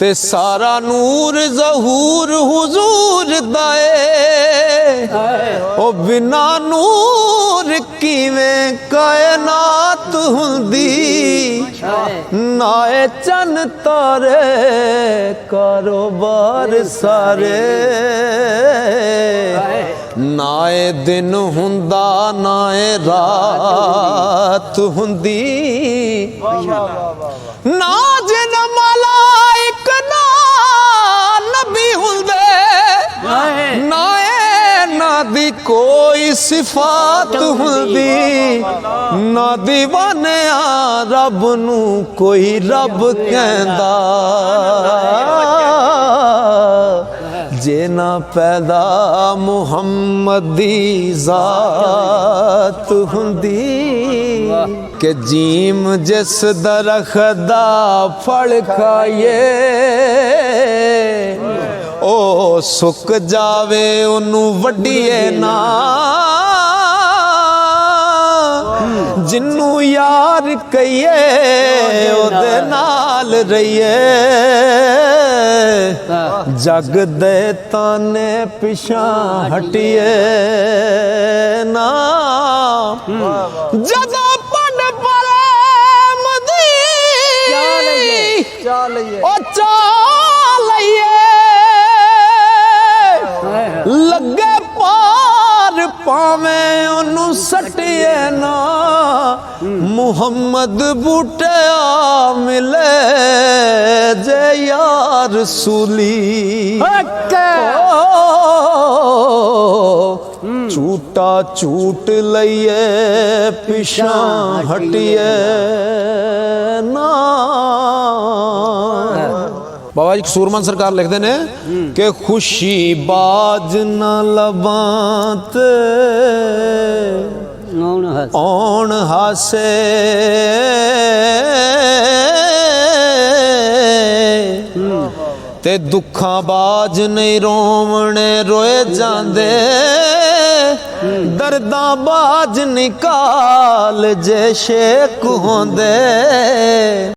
ते सारा नूर ज़हूर हुजूर दाए ओ बिना नूर किवें कायनात हुंदी नाए चन तारे कारोबार सारे नाए दिन हुंदा नाए रात हुंदी ना जिन मलाइक ना नबी हुंदे ना दी कोई सिफात हुंदी ना दीवाने रब नू कोई रब कहंदा जे ना पैदा मुहम्मद दी जात हुंदी के जीम जिस दरख्त दा फल खाइए ओ सुक जावे ओनू वड्डीए ना जिन्नू यार कहिए ओदे नाल रहिए जग दे ताने पिछा हटिए ना जदा पड़ परे मदी ओ चालिए लगे पार पावे ओनू सटिए ना मुहम्मद बूटे मिले जे यार सूली झूठा झूठ लइए पिछा हटिए ना। बाबा जी सूरमन सरकार लिखते ने कि खुशी बाज न लबांत औन हासे ते दुखा बाज नहीं रोवने रोए जांदे दर्दा बाज निकाल जे शेक होंदे।